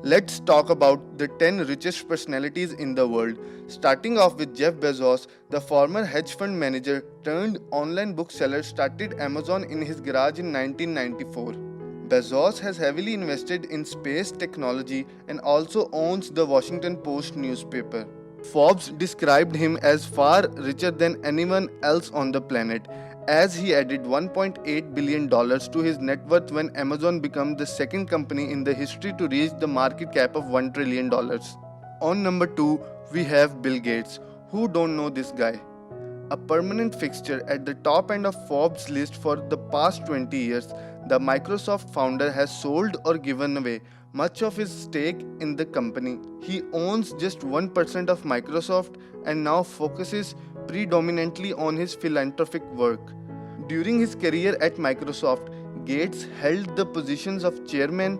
Let's talk about the 10 richest personalities in the world. Starting off with Jeff Bezos, the former hedge fund manager turned online bookseller, started Amazon in his garage in 1994. Bezos has heavily invested in space technology and also owns the Washington Post newspaper. Forbes described him as far richer than anyone else on the planet, as he added $1.8 billion to his net worth when Amazon became the second company in the history to reach the market cap of $1 trillion. On number 2, we have Bill Gates. Who don't know this guy? A permanent fixture at the top end of Forbes list for the past 20 years, the Microsoft founder has sold or given away much of his stake in the company. He owns just 1% of Microsoft and now focuses predominantly on his philanthropic work. During his career at Microsoft, Gates held the positions of chairman,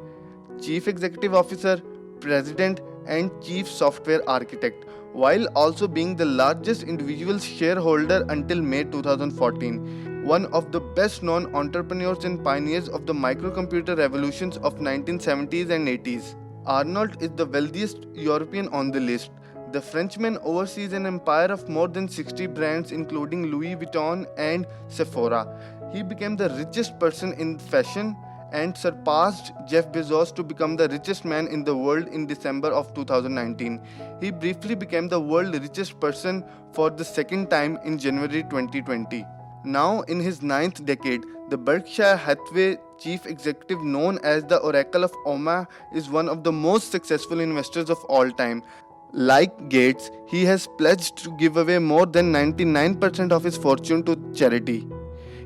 chief executive officer, president, and chief software architect, while also being the largest individual shareholder until May 2014. One of the best known entrepreneurs and pioneers of the microcomputer revolutions of 1970s and 80s. Arnold is the wealthiest European on the list. The Frenchman oversees an empire of more than 60 brands including Louis Vuitton and Sephora. He became the richest person in fashion and surpassed Jeff Bezos to become the richest man in the world in December of 2019. He briefly became the world's richest person for the second time in January 2020. Now in his ninth decade, the Berkshire Hathaway chief executive, known as the Oracle of Omaha, is one of the most successful investors of all time. Like Gates, he has pledged to give away more than 99% of his fortune to charity.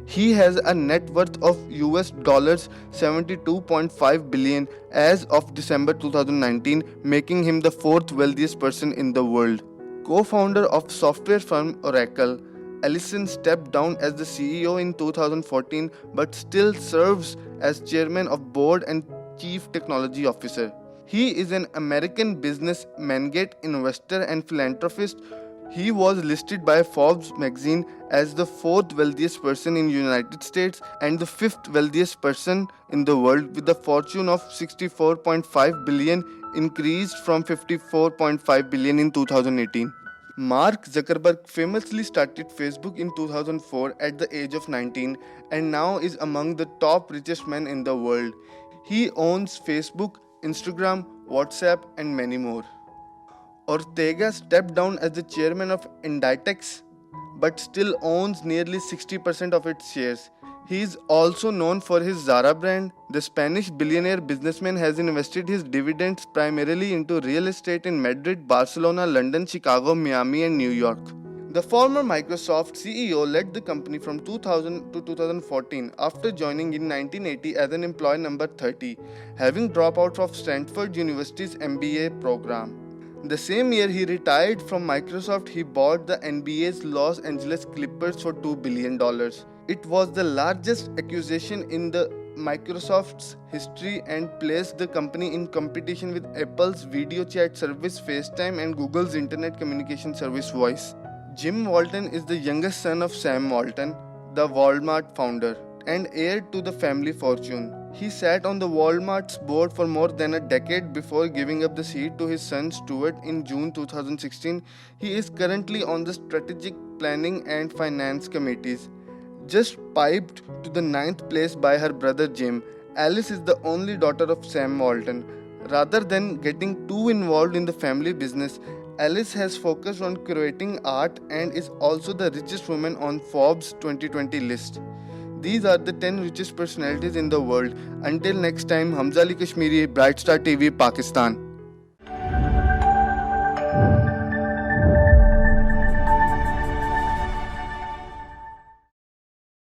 He has a net worth of US dollars 72.5 billion as of December 2019, making him the fourth wealthiest person in the world. Co-founder of software firm Oracle, Ellison stepped down as the CEO in 2014 but still serves as chairman of board and chief technology officer. He is an American business magnate, investor, and philanthropist. He was listed by Forbes magazine as the fourth wealthiest person in the United States and the fifth wealthiest person in the world, with a fortune of 64.5 billion, increased from 54.5 billion in 2018. Mark Zuckerberg famously started Facebook in 2004 at the age of 19 and now is among the top richest men in the world. He owns Facebook, Instagram, WhatsApp, and many more. Ortega stepped down as the chairman of Inditex but still owns nearly 60% of its shares. He is also known for his Zara brand. The Spanish billionaire businessman has invested his dividends primarily into real estate in Madrid, Barcelona, London, Chicago, Miami, and New York. The former Microsoft CEO led the company from 2000 to 2014 after joining in 1980 as an employee number 30, having dropped out of Stanford University's MBA program. The same year he retired from Microsoft, he bought the NBA's Los Angeles Clippers for $2 billion. It was the largest acquisition in the Microsoft's history and placed the company in competition with Apple's video chat service FaceTime and Google's internet communication service Voice. Jim Walton is the youngest son of Sam Walton, the Walmart founder, and heir to the family fortune. He sat on the Walmart's board for more than a decade before giving up the seat to his son Stuart in June 2016. He is currently on the strategic planning and finance committees. Just piped to the ninth place by her brother Jim, Alice is the only daughter of Sam Walton. Rather than getting too involved in the family business, Alice has focused on curating art and is also the richest woman on Forbes 2020 list. These are the 10 richest personalities in the world. Until next time, Hamza Ali Kashmiri, Bright Star TV, Pakistan.